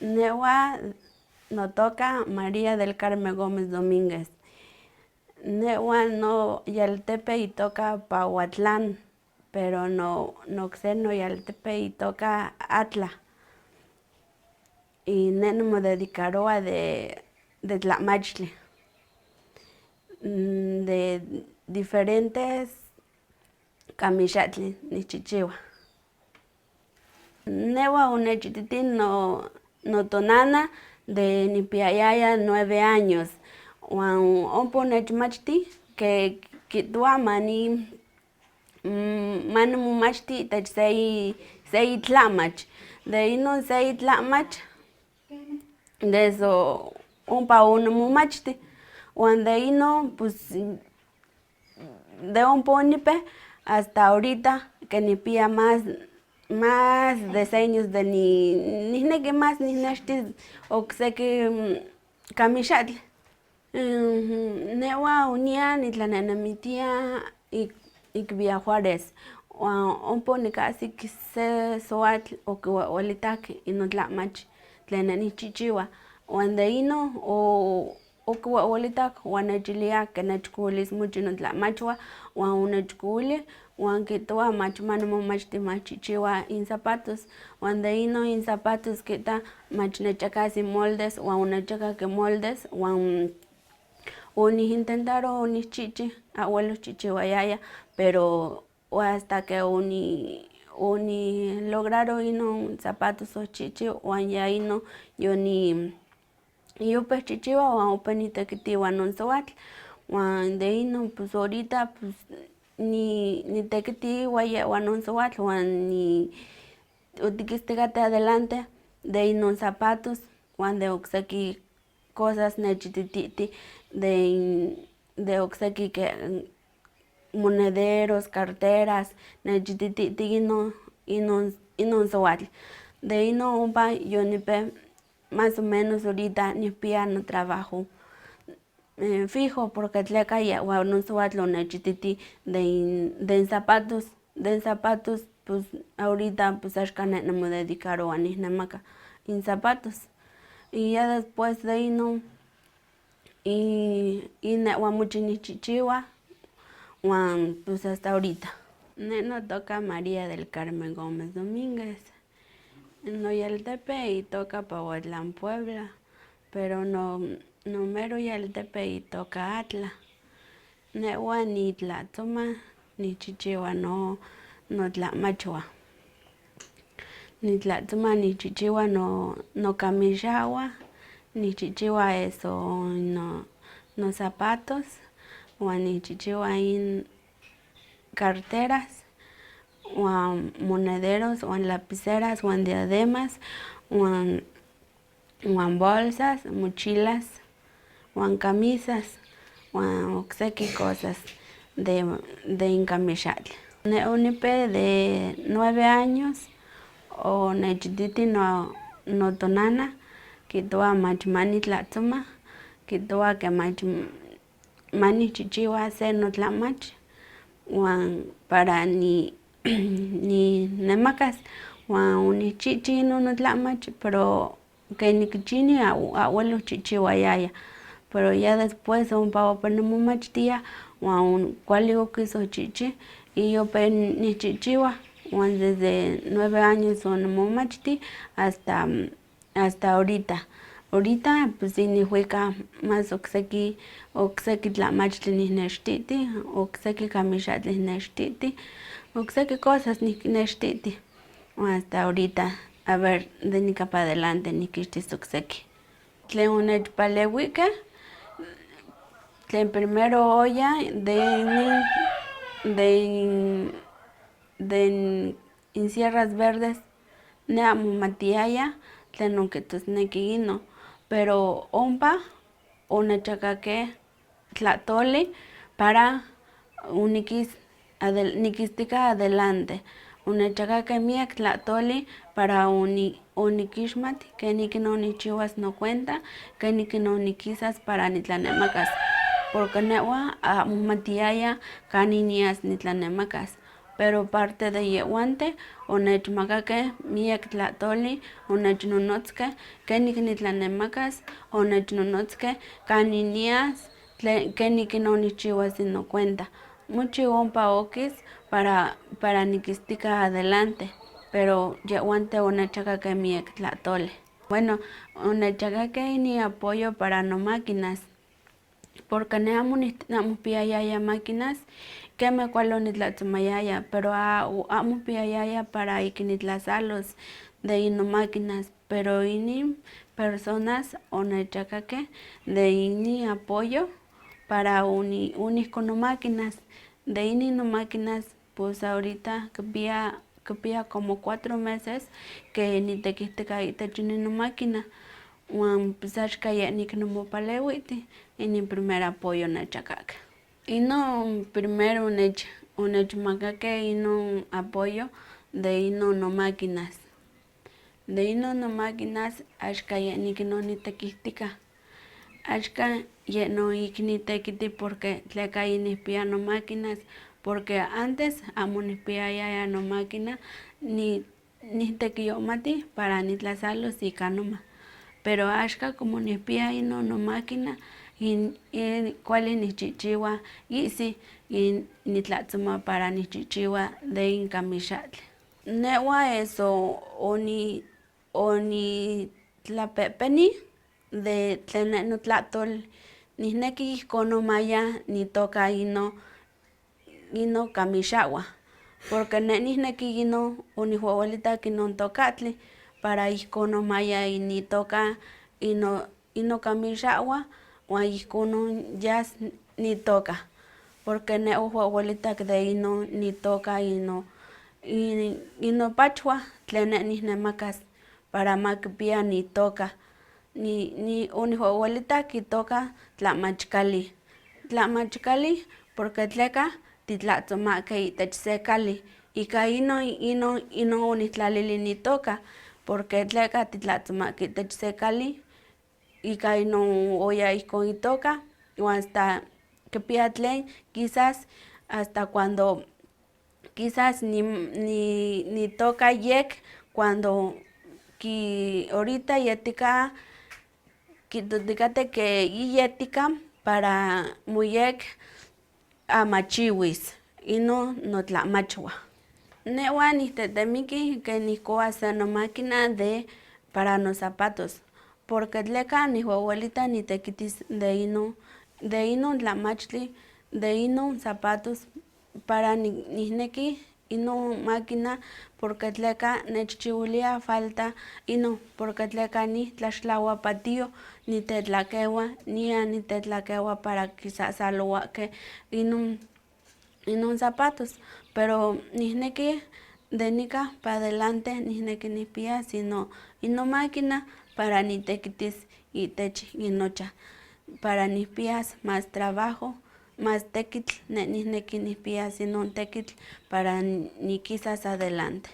Newa no toca María del Carmen Gómez Domínguez. Newa no yaltepe y toca Pahuatlán, pero no sé no yaltepe y toca Atla. Y neno me dedicaroa de Tlaxmachtli, de diferentes kamixatli nichichiwa. Newa onechititin notonana de nipiayaya 9 años, uan ompa onechmachti que kihtowa manimomachti itech se itlamach. De inon se itlamach, de eso ompa onimomachti, uan de inon pues de ompa onipeh hasta ahorita que nipia más deseos de nihneki más nihnextis okseki kamixatli. Newa onia nitlanehnemitia ik Villa Juárez, uan ompa onikahsik se soatl okiwewelitak inon tlamach tlen ne nichihchiwa, uan de inon okiwewelitak uan nechilia ke nechkowilis mucho inon tlamachwa, uan onechkowilih uan kihtowa mach manimomachti ma nihchihchiwa inzapatos, uan de inon inzapatos kihtowa mach nechakas inmoldes, uan onechakak moldes, uan oniintentaroh onihchichi, awelos chihchiwayaya, pero hasta que onilograro inon zapatos ohchichi uan ya inon yopeh chihchiwa uan opéh nitekitiwa non soatl, uan de inon pues ahorita pues nitekiti iwa yehwa non soatl uan otikistikateh adelante de inon zapatos uan de okseki cosas nechititihti de okseki ke monederos, carteras, nechititihti inon soatl. De inon ompa yonipeh más o menos ahorita nihpia notrabajo fijo porque tleka yehwa non soatl onechititi de zapatos, pues ahorita pues axkan ne nimodedicarowa nihnemaka inzapatos. Y ya después de inon nehwa muchi nihchichiwa uan pues hasta ahorita. Ne notoka María del Carmen Gómez Domínguez. Noyaltepe itoka Pahuatlán, Puebla, pero nomero yaltepe itoka Atla. Newa nitlatzoma nichihchiwa notlamachwah. Nitlatzoma nichihchiwa nokamixawah, nichihchiwa eso nozapatos, uan nichihchiwa carteras, uan monederos, uan lapiceras, uan diademas, uan bolsas, mochilas, uan camisas, uan okseki cosas de inkamixatli. Ne onipeh de 9 años, onechititi notonana kihtowa mach manitlatzoma, kihtowa ke mach manihchichiwa se notlamach uan para ninemakas, uan onihchichi inon notlamach pero ken nikichini aweloh chihchiwayaya, pero ya después ompa opéh nimomachtia uan kualli okis ohchichi y yopéh nihchihchiwa, uan desde 9 años onimomachti hasta ahorita. Ahorita pues sí nihwika más okseki tlamachtli nihnextiti, okseki kamixatli nihnextiti, okseki cosas nihnextiti, uan hasta ahorita a ver de nika para adelante nikixtis okseki. Tlen onechpalewikeh, tlen primero oya de Sierras Verdes, ne amo omatiaya tlenon kihtosneki inon, pero ompa onechakakeh tlahtoli para nikistika adelante, onechakakeh miak tlahtoli para onikixmat keniki no nikchiwas nokuenta, keniki no nikisas para nitlanemakas, porque nehwa amo omatiaya kanin nias nitlanemakas, pero parte de yehuante onechmakakeh miek tlahtoli, onechnonotzkeh kenik nitlanemakas, onechnonotzkeh kanin nias, kenik inon nikchiwas nokuenta. Nochi ompa okis para nikistika adelante, pero yehwanten onechmakakeh miek tlahtoli. Bueno, onechmakakeh inin apoyo para nomáquinas, porque ne amo onikpiayaya máquinas, kemah kuali onitlatzomayaya, pero amo opiayaya para ik nitlasalos de inomáquinas, pero inin personas onechmakakeh de inin apoyo para onihkon nomáquinas, de inin nomáquinas pues ahorita kipia como 4 meses que nitekihtika itech inin nomáquina, wan pues axka yeh niknimopalewitih, inin primer apoyo onechmakakeh. Inon primero onechmakakeh inon apoyo de inon nomáquinas. De inon nomáquinas axka yeh nikinon nitekihtikah, axka yeh no ik nitekiti porque tleka yinihpia nomáquinas, porque antes amo onikpiayaya nomáquina, nihtekiyomati para nitlasalos ika noma, pero axka como nihpia inon nomáquina, kuali nihchihchiwa ihsih nitlatzoma para nihchihchiwa de inkamixahtli. Nehwa onitlapehpenih de tlen ne notlahtol nihneki ihkonomaya nitoka inon kamixawah, porque ne nihneki inon oniwewelitak inon tokahtli para ihkon omaya nitoka inon kamixawah wan ihkon yas nitoka, porque ne owehwelitak de inon nitoka inopachwah tlen ne nihnemakas para ma kipia nitoka. Oniwewelitak itoka tlamachkalih, tlamachkalih porque tleka titlatzomakeh itech se kali, ika inon onihtlalili nitoka, porque tleka titlatzomakeh itech se kali, ika inon oya ihkon itoka, wan asta kipia tlen kisas asta cuando kisas nitoka yek cuando orita yetika kitotikateh ke yiyetika para moyek amachiwis, inon notlamachwah. Nehwa nihtetemiki ke nihkowa se nomáquina para nozapatos, porque tleka niwewelita nitekitis de inon tlamachtli, de inon zapatos para nihneki inon máquina porque tleka nechchiwilia falta inon, porque tleka nitlaxtlawa patioh, nitetlakewa, nian nitetlakewa para kisasalowakeh inon zapatos, pero nihneki de nika para adelante nihneki nikpias inon máquina para nitekitis itech inochan, para nihpias mas trabajo, mas tekitl, ne nihneki nihpias inon tekitl para nikisas adelante.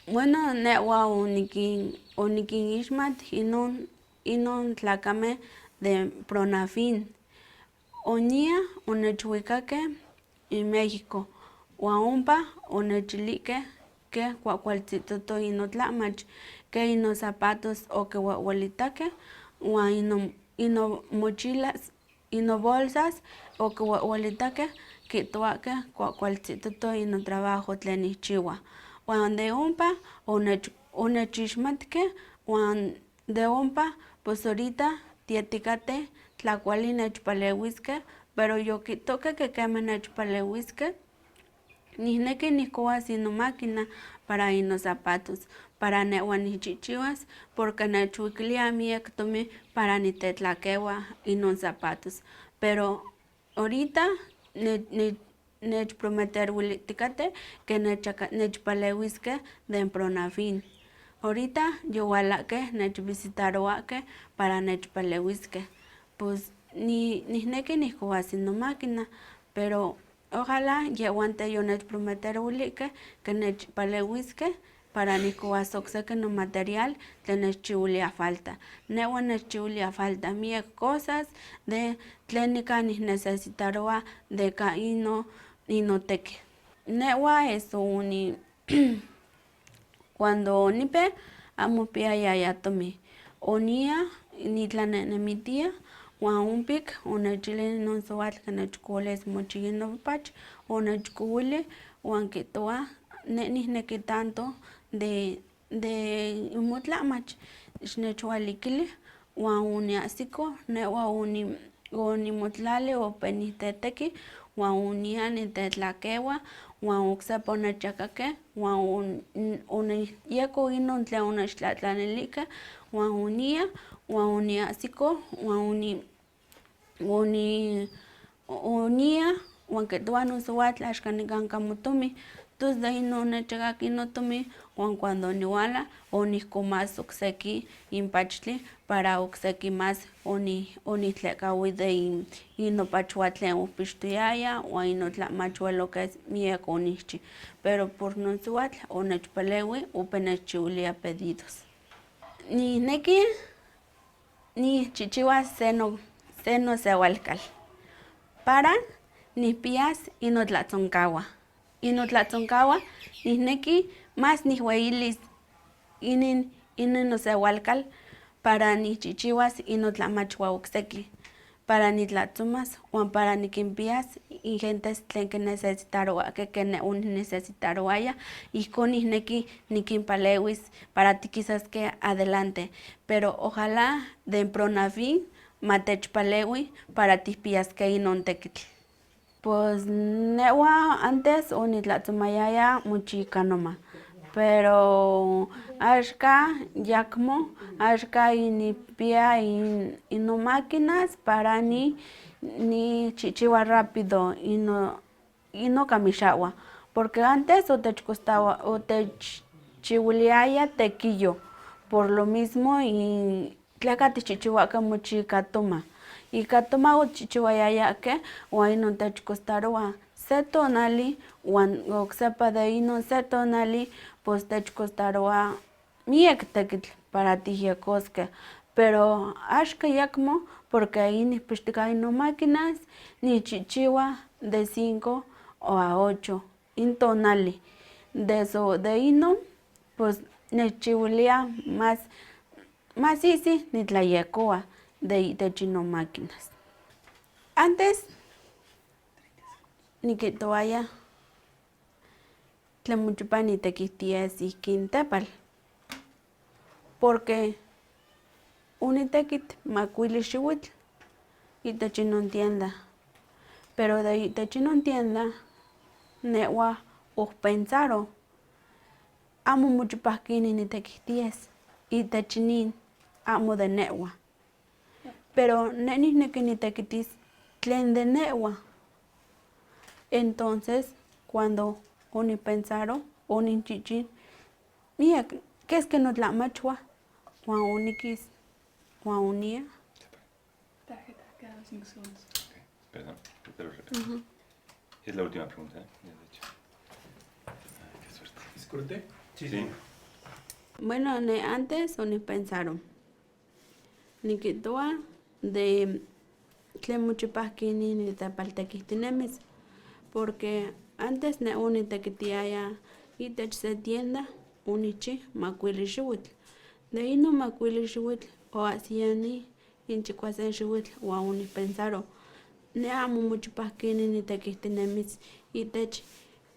Bueno nehwa onikinixmat inon tlakameh de pronafin, oniah onechwikakeh ich México, wan ompa onechilihkeh keh kuakualtzitoto inotlamach, ke inon zapatos okiwewelitakeh, wan inon mochilas, inon bolsas okiwewelitakeh kihtowaskeh kuakualtzitoto inon trabajo tlen nihchiwa, wan de ompa onechixmatkeh wan de ompa pos ahorita tietikateh tla kuali nechpalewiskeh, pero yokihtohkeh ke kemah nechpalewiskeh, nihneki nihkowas inomáquina para inozapatos, para nehwa nihchihchiwas porque nechwikilia miak tomin para nitetlakewa inon zapatos, pero ahorita nechprometerwilihtihkateh ke nechpalewiskeh de pronafin, ahorita yowalahkeh nechvisitarowahkeh para nechpalewiskeh, pos nihneki nihkowas nomáquina, pero ojalá yehwanten yonechprometerowilihkeh ke nechpalewiskeh para nihkowas okseki nomaterial tlen nechchiwilia falta. Nehwa nechchiwilia falta miak cosas de tlen nikan nihnecesitarowa de ka inoteki. Newa cuando nipe amo piayaya tomi. Onia nitlanehnemitiah uan ompik onechilih non siwatl nechkowilis mochi inowapach, onechkowilih uan kihtowa ne nihneki tanto de imotlamach xnechwalikilih uan oniahsiko newa onimotlalih opéh nihteteki uan onia nitetlakewa uan oksepa onechahkakeh uan onyeko inon tlen onechtlahtlanilihkeh uan onia uan oniahsiko uan onia uan kihtowa non siwatl axkan nikanka motomi, tos de inon onechahkak notomi uan cuando oniwala onihkomas okseki inpachtli para okseki mas onitlekawi de inopachwa tlen okpixtoyaya uan inotlamach wel okes miak onihchi, pero por non siwatl onechpalewi ompa nechchiwilia pedidos. Nihneki nihchichiwas se nosewalkal, para nihpias inotlatzonkawah. Inotlatzonkawah nihneki mas nihweyilis inin nosewalkal para nihchichiwas inotlamachwah okseki, para nitlatzomas uan para nikinpias ingentes tlen kinesesitarowahkeh ken ne oninecesitarowaya, ihkon nihneki nikinpalewis para tikisaskeh adelante, pero ojalá de pronavin ma techpalewi para tihpiaskeh inon tekitl. Pues newa antes onitlatzomayaya nochi ika noma, pero axkan yakmo, axkan nikpia inomáquinas para nichihchiwa rápido inokamixawah, porque antes otechchiwiliaya tekiyoh, por lo mismo tleka tikchihchiwahkeh nochi ika toma. Ika toma otichihchiwayayahkeh uan inon techcostarowa se tonali uan oksepa de inon se tonali pues techcostarowa miek tekitl para tihyekoskeh, pero axkan ayakmo porque inihpixtoka inomáquinas nichihchiwa de 5 a 8 in tonali, de inon pues nechchiwilia más ihsi nitlayekowa de itech inon máquinas. Antes nikihtowaya tlen mochipa nitekihtias ihkin tepal, porque onitekit makuili xiwitl itech inon tienda, pero de itech inon tienda newa okpensaroh amo mochipah inin nitekihtias itech inin amo de newa, pero ne nihneki nitekitis tlen de newa, entonces cuando onipensaroh oninchihchi miak keski notlamachwah uan onikis uan onia. Quedan 5 segundos. Okay, perdón, te lo repito. Es la última pregunta, ya de hecho. Ay, qué suerte. ¿Es corte? Sí. Bueno, ne antes onipensaroh nikihtowa de tlen mochipah inin nitepaltekihtinemis, porque antes ne onitekitiaya itech se tienda onichih makuili xiwitl, de inon makuili xiwitl oahsiani in chikuasen xiwitl uan onipensaroh ne amo mochipah kenin nitekihtinemis itech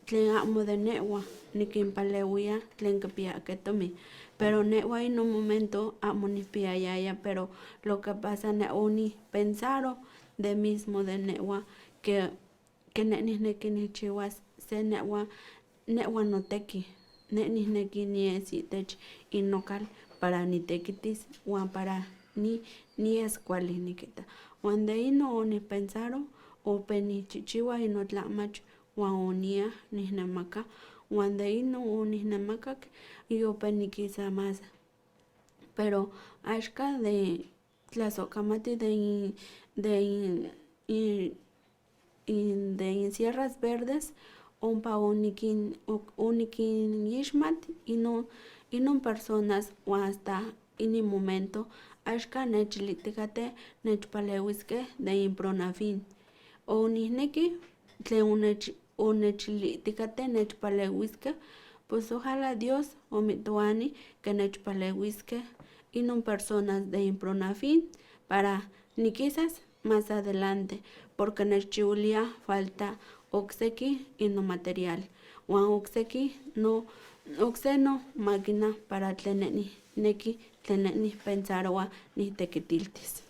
tlen amo de newa, nikinpalewia tlen kipiahkeh tomin, pero newa inon momento amo nihpiayaya, pero lo que pasa ne onipensaroh de mismo de newa que ne nihneki nikchiwas se newa noteki, ne nihneki nies itech innokal para nitekitis uan para nies kuali nikita. Uan de inon onipensaroh opéh nichihchiwa inotlamach uan onia nihnemaka, uan de inon onihnemakak y opéh nikisa más, pero axkan de tlasohkamati de insierras verdes ompa onikinixmat inon personas uan asta inin momento axkan nechilihtikateh nechpalewiskeh de impronavin. Onihneki tlen onechiliticate nechpalehuisque, pues ojalá Dios omituani que nechpalehuisque inon personas de Impronafin para ni quizás más adelante, porque nechchiulia falta oxeki y no material, wan oxeki no oxeno máquina para tleneni neki tleneni pensarwa ni tequitiltis.